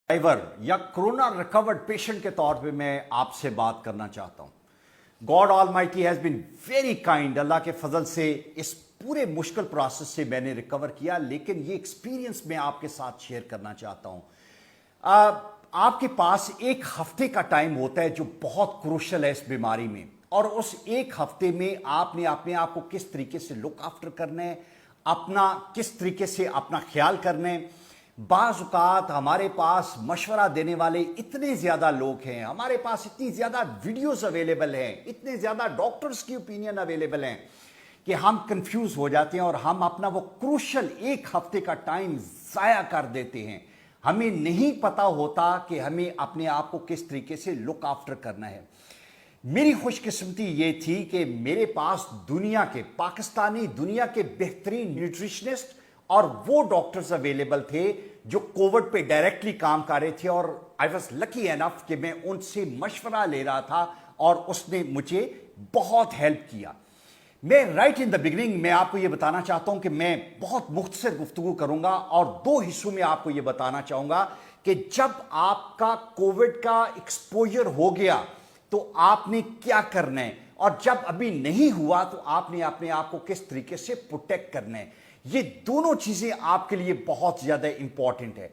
Survivor या corona recovered patient के तौर पे मैं आपसे बात करना चाहता हूं। God Almighty has been very kind. Allah के फजल से इस पूरे मुश्किल प्रोसेस से मैंने रिकवर किया, लेकिन ये एक्सपीरियंस मैं आपके साथ शेयर करना चाहता हूं। आपके पास एक हफ्ते का टाइम होता है जो बहुत क्रूशल है इस बीमारी में, और उस एक हफ्ते में आपने अपने आप को किस तरीके से लुक आफ्टर करना है, अपना किस तरीके से अपना ख्याल करना है। बाज़ औक़ात हमारे पास मशवरा देने वाले इतने ज़्यादा लोग हैं, हमारे पास इतनी ज़्यादा वीडियोस अवेलेबल हैं, इतने ज़्यादा डॉक्टर्स की ओपिनियन अवेलेबल हैं कि हम कंफ्यूज हो जाते हैं और हम अपना वो क्रूशल एक हफ्ते का टाइम ज़ाया कर देते हैं। हमें नहीं पता होता कि हमें अपने आप को किस तरीके से लुक आफ्टर करना है। मेरी खुशकिस्मती ये थी कि मेरे पास पाकिस्तानी दुनिया के बेहतरीन न्यूट्रिशनिस्ट और वो डॉक्टर्स अवेलेबल थे जो कोविड पे डायरेक्टली काम कर रहे थे, और आई वॉज लकी एनफ कि मैं उनसे मशवरा ले रहा था और उसने मुझे बहुत हेल्प किया। मैं राइट इन द बिगिनिंग मैं आपको ये बताना चाहता हूं कि मैं बहुत मुख्तसर गुफ्तगू करूंगा और दो हिस्सों में आपको ये बताना चाहूंगा कि जब आपका कोविड का एक्सपोजर हो गया तो आपने क्या करना है, और जब अभी नहीं हुआ तो आपने अपने आप को किस तरीके से प्रोटेक्ट करना है। ये दोनों चीजें आपके लिए बहुत ज्यादा इंपॉर्टेंट है।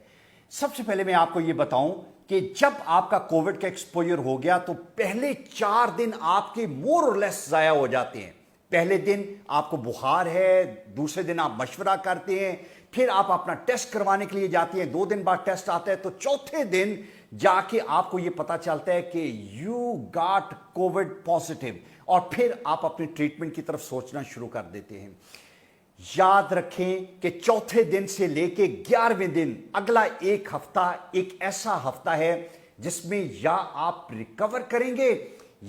सबसे पहले मैं आपको ये बताऊं कि जब आपका कोविड का एक्सपोजर हो गया तो पहले 4 दिन आपके मोर और लेस जाया हो जाते हैं। पहले दिन आपको बुखार है, दूसरे दिन आप मशवरा करते हैं, फिर आप अपना टेस्ट करवाने के लिए जाते हैं, 2 दिन बाद टेस्ट आता है, तो चौथे दिन जाके आपको यह पता चलता है कि यू गॉट कोविड पॉजिटिव, और फिर आप अपनी ट्रीटमेंट की तरफ सोचना शुरू कर देते हैं। याद रखें कि चौथे दिन से लेके 11वें दिन अगला एक हफ्ता एक ऐसा हफ्ता है जिसमें या आप रिकवर करेंगे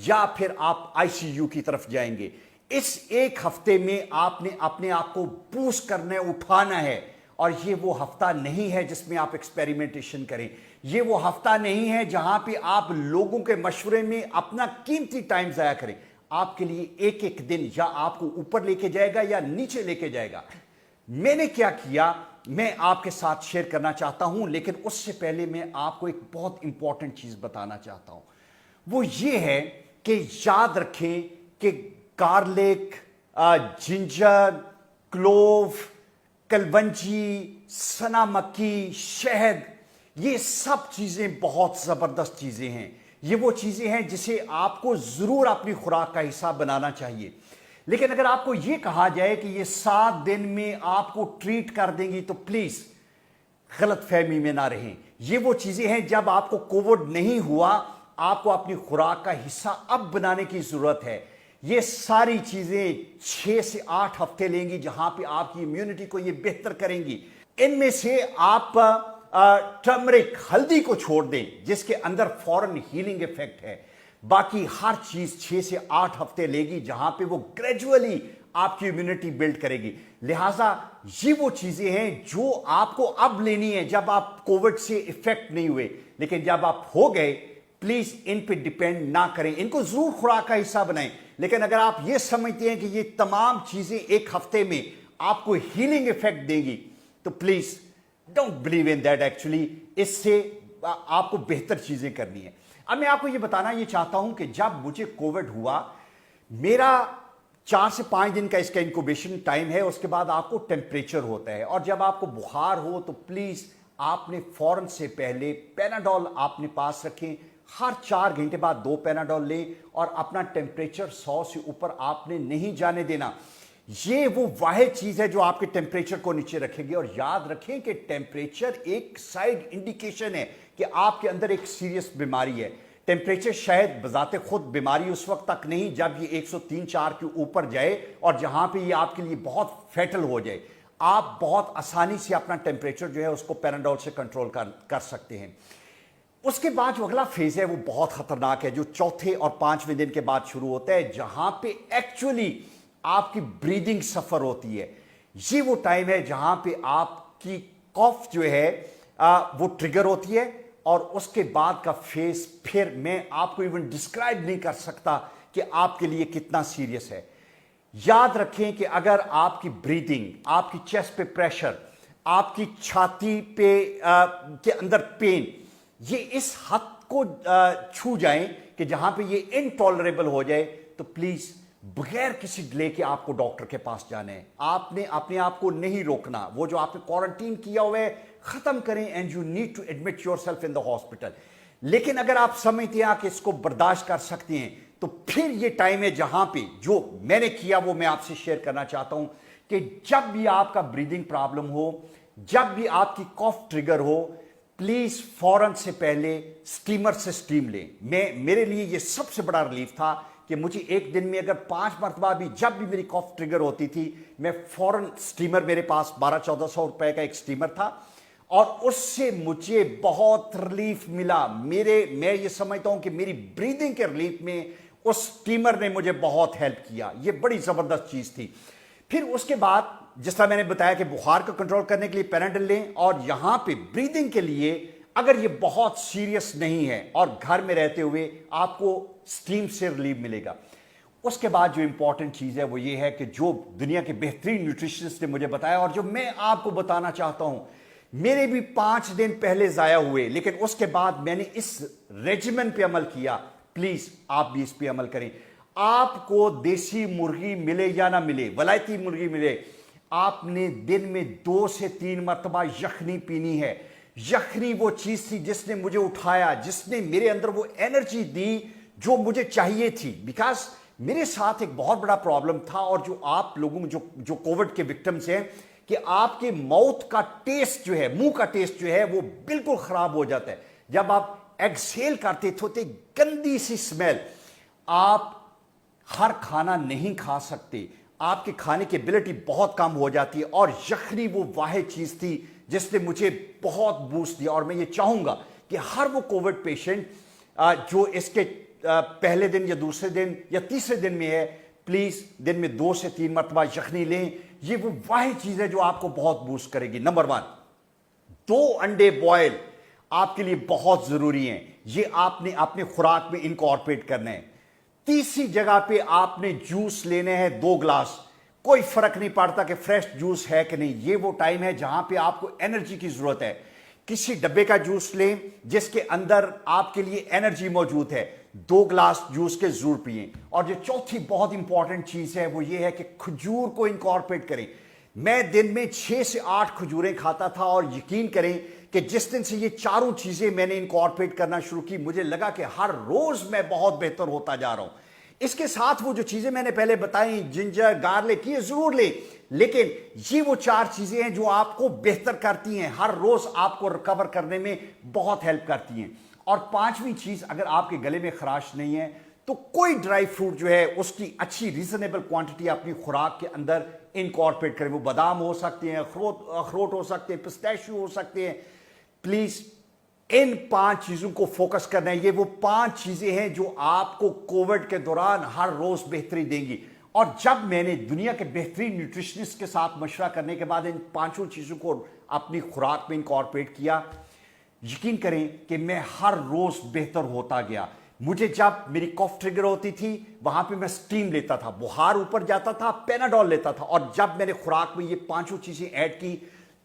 या फिर आप आईसीयू की तरफ जाएंगे। इस एक हफ्ते में आपने अपने आप को बूस्ट करना, उठाना है, और ये वो हफ्ता नहीं है जिसमें आप एक्सपेरिमेंटेशन करें। ये वो हफ्ता नहीं है जहां पे आप लोगों के मशवरे में अपना कीमती टाइम जाया करें। आपके लिए एक एक दिन या आपको ऊपर लेके जाएगा या नीचे लेके जाएगा। मैंने क्या किया मैं आपके साथ शेयर करना चाहता हूं, लेकिन उससे पहले मैं आपको एक बहुत इंपॉर्टेंट चीज बताना चाहता हूं। वो ये है कि याद रखें कि गार्लिक, जिंजर, क्लोव, कलवंजी, सना मक्खी, शहद, ये सब चीजें बहुत जबरदस्त चीजें हैं। ये वो चीजें हैं जिसे आपको जरूर अपनी खुराक का हिस्सा बनाना चाहिए। लेकिन अगर आपको यह कहा जाए कि ये 7 दिन में आपको ट्रीट कर देंगी तो प्लीज गलत फहमी में ना रहें। ये वो चीजें हैं जब आपको कोविड नहीं हुआ, आपको अपनी खुराक का हिस्सा अब बनाने की जरूरत है। ये सारी चीजें 6 से 8 हफ्ते लेंगी जहां पे आपकी इम्यूनिटी को ये बेहतर करेंगी। इनमें से आप टर्मरिक, हल्दी को छोड़ दें जिसके अंदर फॉरन हीलिंग इफेक्ट है। बाकी हर चीज 6 से 8 हफ्ते लेगी जहां पे वो ग्रेजुअली आपकी इम्यूनिटी बिल्ड करेगी। लिहाजा ये वो चीजें हैं जो आपको अब लेनी है जब आप कोविड से इफेक्ट नहीं हुए, लेकिन जब आप हो गए प्लीज इन पे डिपेंड ना करें। इनको जरूर खुराक का हिस्सा बनाएं, लेकिन अगर आप ये समझते हैं कि ये तमाम चीजें एक हफ्ते में आपको हीलिंग इफेक्ट देंगी तो please don't believe in that. Actually इससे आपको बेहतर चीजें करनी है। अब मैं आपको यह बताना ये चाहता हूं कि जब मुझे कोविड हुआ, मेरा 4 से 5 दिन का इसका इंक्यूबेशन टाइम है। उसके बाद आपको टेम्परेचर होता है, और जब आपको बुखार हो तो प्लीज आपने फौरन से पहले पैनाडोल अपने पास रखें। हर 4 घंटे बाद 2 पैनाडोल लें, और अपना टेम्परेचर 100 से ऊपर आपने नहीं जाने देना। ये वो वाहिद चीज है जो आपके टेम्परेचर को नीचे रखेगी। और याद रखें कि टेम्परेचर एक साइड इंडिकेशन है कि आपके अंदर एक सीरियस बीमारी है। टेम्परेचर शायद बजाते खुद बीमारी उस वक्त तक नहीं जब ये 103-4 के ऊपर जाए और जहां पे ये आपके लिए बहुत फैटल हो जाए। आप बहुत आसानी से अपना टेम्परेचर जो है उसको पैनाडोल से कंट्रोल कर सकते हैं। उसके बाद जो अगला फेज है वो बहुत खतरनाक है, जो चौथे और 5वें दिन के बाद शुरू होता है, जहां पे एक्चुअली आपकी ब्रीदिंग सफर होती है। ये वो टाइम है जहां पे आपकी कॉफ जो है वो ट्रिगर होती है, और उसके बाद का फेज फिर मैं आपको इवन डिस्क्राइब नहीं कर सकता कि आपके लिए कितना सीरियस है। याद रखें कि अगर आपकी ब्रीदिंग, आपकी चेस्ट पे प्रेशर, आपकी छाती पे के अंदर पेन, یہ اس حد کو چھو جائیں کہ جہاں پہ یہ انٹالریبل ہو جائے تو پلیز بغیر کسی ڈیلے کے آپ کو ڈاکٹر کے پاس جانا ہے. آپ نے اپنے آپ کو نہیں روکنا. وہ جو آپ نے کوارنٹین کیا ہوا ہے ختم کریں and you need to admit your self in the hospital. لیکن اگر آپ سمجھتے ہیں کہ اس کو برداشت کر سکتے ہیں تو پھر یہ ٹائم ہے جہاں پہ جو میں نے کیا وہ میں آپ سے شیئر کرنا چاہتا ہوں کہ جب بھی آپ کا بریدنگ پرابلم ہو, جب بھی آپ کی کاف ٹریگر ہو, پلیز فوراً سے پہلے سٹیمر سے سٹیم لیں. میرے لیے یہ سب سے بڑا ریلیف تھا کہ مجھے ایک دن میں اگر 5 مرتبہ بھی جب بھی میری کاف ٹریگر ہوتی تھی میں فوراً سٹیمر, میرے پاس 1200-1400 روپے کا ایک سٹیمر تھا اور اس سے مجھے بہت ریلیف ملا. میں یہ سمجھتا ہوں کہ میری بریدنگ کے ریلیف میں اس سٹیمر نے مجھے بہت ہیلپ کیا. یہ بڑی زبردست چیز تھی. پھر اس کے بعد جس طرح میں نے بتایا کہ بخار کو کنٹرول کرنے کے لیے پیناڈل لیں, اور یہاں پہ بریدنگ کے لیے اگر یہ بہت سیریس نہیں ہے اور گھر میں رہتے ہوئے آپ کو سٹیم سے ریلیف ملے گا. اس کے بعد جو امپورٹنٹ چیز ہے وہ یہ ہے کہ جو دنیا کے بہترین نیوٹریشنسٹ نے مجھے بتایا اور جو میں آپ کو بتانا چاہتا ہوں, میرے بھی 5 دن پہلے ضائع ہوئے لیکن اس کے بعد میں نے اس ریجیمن پہ عمل کیا. پلیز آپ بھی اس پہ عمل کریں. آپ کو دیسی مرغی ملے یا نہ ملے, ولایتی مرغی ملے, آپ نے دن میں 2 سے 3 مرتبہ یخنی پینی ہے. یخنی وہ چیز تھی جس نے مجھے اٹھایا, جس نے میرے اندر وہ انرجی دی جو مجھے چاہیے تھی. بیکاز میرے ساتھ ایک بہت بڑا پرابلم تھا, اور جو آپ لوگوں جو کووڈ کے وکٹمز ہیں, کہ آپ کے ماؤتھ کا ٹیسٹ جو ہے, منہ کا ٹیسٹ جو ہے وہ بالکل خراب ہو جاتا ہے. جب آپ ایکسیل کرتے تھے گندی سی سمیل, آپ ہر کھانا نہیں کھا سکتے, آپ کے کھانے کی ایبلٹی بہت کم ہو جاتی ہے. اور یخنی وہ واحد چیز تھی جس نے مجھے بہت بوسٹ دیا. اور میں یہ چاہوں گا کہ ہر وہ کووڈ پیشنٹ جو اس کے پہلے دن یا دوسرے دن یا تیسرے دن میں ہے, پلیز دن میں 2 سے 3 مرتبہ یخنی لیں. یہ وہ واحد چیز ہے جو آپ کو بہت بوسٹ کرے گی. نمبر 1, 2 انڈے بوائل آپ کے لیے بہت ضروری ہیں. یہ آپ نے اپنے خوراک میں انکارپوریٹ کرنا ہے. تیسری جگہ پہ آپ نے جوس لینے ہیں 2 گلاس. کوئی فرق نہیں پڑتا کہ فریش جوس ہے کہ نہیں, یہ وہ ٹائم ہے جہاں پہ آپ کو انرجی کی ضرورت ہے. کسی ڈبے کا جوس لیں جس کے اندر آپ کے لیے انرجی موجود ہے. 2 گلاس جوس کے ضرور پئیں. اور جو چوتھی بہت امپورٹنٹ چیز ہے وہ یہ ہے کہ کھجور کو انکارپوریٹ کریں. میں دن میں 6 سے 8 کھجوریں کھاتا تھا, اور یقین کریں کہ جس دن سے یہ چاروں چیزیں میں نے انکارپوریٹ کرنا شروع کی, مجھے لگا کہ ہر روز میں بہت بہتر ہوتا جا رہا ہوں. اس کے ساتھ وہ جو چیزیں میں نے پہلے بتائیں, جنجر, گارلک, یہ ضرور لیں, لیکن یہ وہ 4 چیزیں ہیں جو آپ کو بہتر کرتی ہیں, ہر روز آپ کو ریکور کرنے میں بہت ہیلپ کرتی ہیں. اور 5ویں چیز, اگر آپ کے گلے میں خراش نہیں ہے تو کوئی ڈرائی فروٹ جو ہے اس کی اچھی ریزنیبل کوانٹٹی اپنی خوراک کے اندر انکارپوریٹ کریں. وہ بادام ہو سکتے ہیں, اخروٹ ہو سکتے ہیں, پسٹیشیو ہو سکتے ہیں. پلیز ان 5 چیزوں کو فوکس کرنا ہے. یہ وہ 5 چیزیں ہیں جو آپ کو کووڈ کے دوران ہر روز بہتری دیں گی. اور جب میں نے دنیا کے بہترین نیوٹریشنسٹ کے ساتھ مشورہ کرنے کے بعد ان 5 چیزوں کو اپنی خوراک میں انکارپوریٹ کیا, یقین کریں کہ میں ہر روز بہتر ہوتا گیا. مجھے جب میری کاف ٹریگر ہوتی تھی وہاں پہ میں سٹیم لیتا تھا, بخار اوپر جاتا تھا, پیناڈول لیتا تھا, اور جب میں نے خوراک میں یہ 5 چیزیں ایڈ کی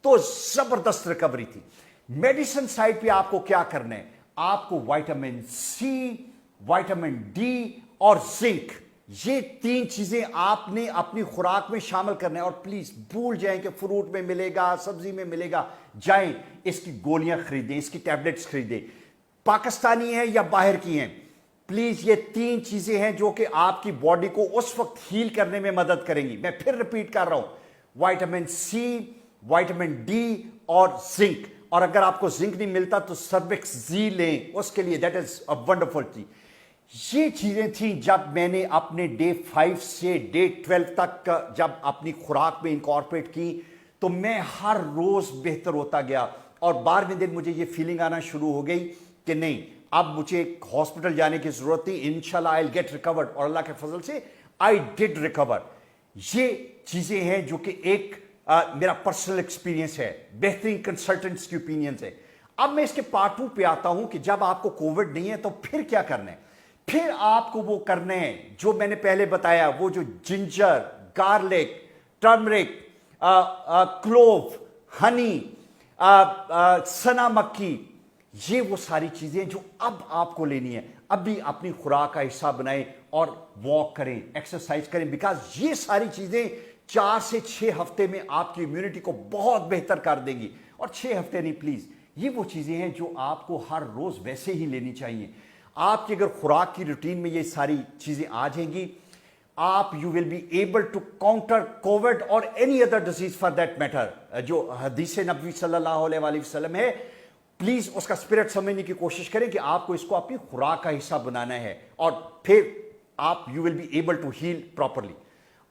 تو زبردست ریکوری تھی. میڈیسن سائڈ پہ آپ کو کیا کرنا ہے, آپ کو وائٹامن سی, وائٹامن ڈی اور زنک, یہ 3 چیزیں آپ نے اپنی خوراک میں شامل کرنا ہے. اور پلیز بھول جائیں کہ فروٹ میں ملے گا, سبزی میں ملے گا, جائیں اس کی گولیاں خریدیں, اس کی ٹیبلٹس خریدیں, پاکستانی ہیں یا باہر کی ہیں. پلیز یہ 3 چیزیں ہیں جو کہ آپ کی باڈی کو اس وقت ہیل کرنے میں مدد کریں گی. میں پھر ریپیٹ کر رہا ہوں, وائٹامن سی, وائٹامن ڈی اور زنک. اور اگر آپ کو زنک نہیں ملتا تو سروکس زی لیں, اس کے لیے دیٹ از اے ونڈرفل تھی. یہ چیزیں تھیں جب میں نے اپنے ڈے 5 سے ڈے 12 تک جب اپنی خوراک میں انکارپوریٹ کی تو میں ہر روز بہتر ہوتا گیا. اور 12ویں دن مجھے یہ فیلنگ آنا شروع ہو گئی کہ نہیں, اب مجھے ہاسپٹل جانے کی ضرورت تھی. انشاءاللہ آئی ول گیٹ ریکورڈ, اور اللہ کے فضل سے آئی ڈڈ ریکور. یہ چیزیں ہیں جو کہ ایک میرا پرسنل ایکسپیرینس ہے, بہترین کنسلٹنٹس کی اوپینینز ہے. اب میں اس کے پارٹ 2 پہ آتا ہوں کہ جب آپ کو کووڈ نہیں ہے تو پھر کیا کرنا ہے. پھر آپ کو وہ کرنے ہیں جو میں نے پہلے بتایا, وہ جو جنجر, گارلک, ٹرمرک, کلوو, ہنی, سنا مکی, ये वो सारी चीजें जो अब आपको लेनी है, अभी अपनी खुराक का हिस्सा बनाएं और वॉक करें, एक्सरसाइज करें, बिकॉज ये सारी चीजें 4 से 6 हफ्ते में आपकी इम्यूनिटी को बहुत बेहतर कर देंगी। और 6 हफ्ते नहीं, प्लीज, ये वो चीजें हैं जो आपको हर रोज वैसे ही लेनी चाहिए। आपकी अगर खुराक की रूटीन में ये सारी चीजें आ जाएंगी, आप you will be able to counter covid और any other disease for that matter. जो हदीस नबवी सल्लल्लाहु अलैहि वसल्लम है, प्लीज उसका स्पिरिट समझने की कोशिश करें कि आपको इसको अपनी खुराक का हिस्सा बनाना है और फिर आप you will be able to heal properly.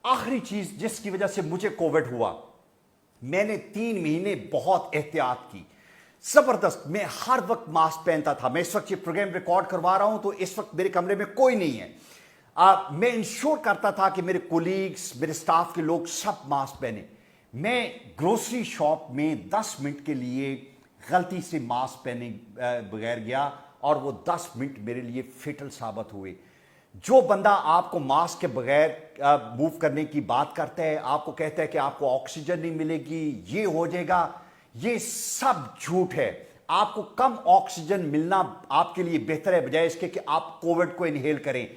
आखिरी चीज जिसकी वजह से मुझे कोविड हुआ, मैंने 3 महीने बहुत एहतियात की, जबरदस्त। मैं हर वक्त मास्क पहनता था। मैं इस वक्त ये प्रोग्राम रिकॉर्ड करवा रहा हूं तो इस वक्त मेरे कमरे में कोई नहीं है। मैं इंश्योर करता था कि मेरे कोलीग्स, मेरे स्टाफ के लोग सब मास्क पहने। मैं ग्रोसरी शॉप में 10 मिनट के लिए गलती से मास्क पहने बगैर गया और वो 10 मिनट मेरे लिए फेटल साबित हुए। जो बंदा आपको मास्क के बगैर मूव करने की बात करता है, आपको कहता है कि आपको ऑक्सीजन नहीं मिलेगी, ये हो जाएगा, ये सब झूठ है। आपको कम ऑक्सीजन मिलना आपके लिए बेहतर है बजाय इसके कि आप कोविड को इनहेल करें।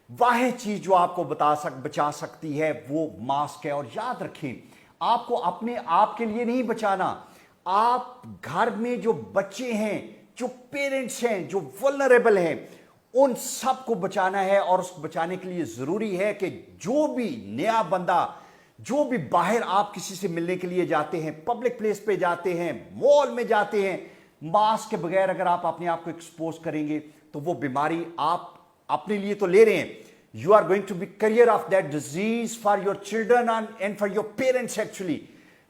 वाहिद चीज जो आपको बचा सकती है वो मास्क है। और याद रखें, आपको अपने आप के लिए नहीं बचाना, आप घर में जो बच्चे हैं, जो पेरेंट्स हैं, जो वल्नरेबल हैं, उन सब को बचाना है। और उस बचाने के लिए जरूरी है कि जो भी नया बंदा, जो भी बाहर आप किसी से मिलने के लिए जाते हैं, पब्लिक प्लेस पे जाते हैं, मॉल में जाते हैं, मास्क के बगैर अगर आप अपने आप को एक्सपोज करेंगे तो वो बीमारी आप अपने लिए तो ले रहे हैं, you are going to be carrier of that disease for your children and for your parents. Actually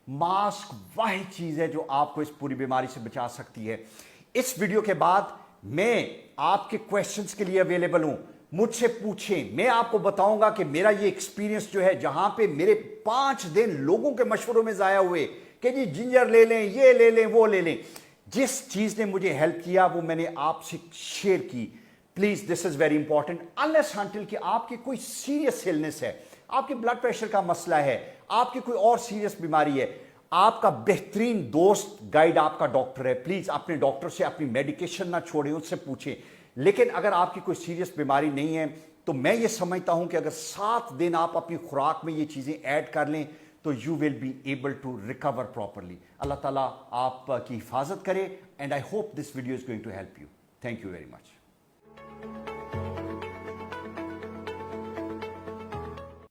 mask वही चीज है जो आपको इस पूरी बीमारी से बचा सकती है। इस वीडियो के बाद मैं आपके क्वेश्चंस के लिए अवेलेबल हूं, मुझसे पूछें। मैं आपको बताऊंगा कि मेरा ये एक्सपीरियंस जो है, जहां पे मेरे 5 दिन लोगों के मशवरों में जाया हुए कि जी जिंजर ले लें, ये ले लें, वो ले लें, जिस चीज ने मुझे हेल्प किया वो मैंने आपसे शेयर की। Please, this is very important. Unless until कि आपकी कोई सीरियस इलनेस है, आपके ब्लड प्रेशर का मसला है, आपकी कोई और सीरियस बीमारी है, आपका बेहतरीन दोस्त गाइड आपका डॉक्टर है। प्लीज अपने डॉक्टर से अपनी मेडिकेशन ना छोड़ें, उससे पूछें। लेकिन अगर आपकी कोई सीरियस बीमारी नहीं है तो मैं ये समझता हूं कि अगर 7 दिन आप अपनी खुराक में ये चीजें ऐड कर लें तो you will be able to recover properly. Allah ताला आपकी हिफाजत करे and I hope this video is going to help you. Thank you very much.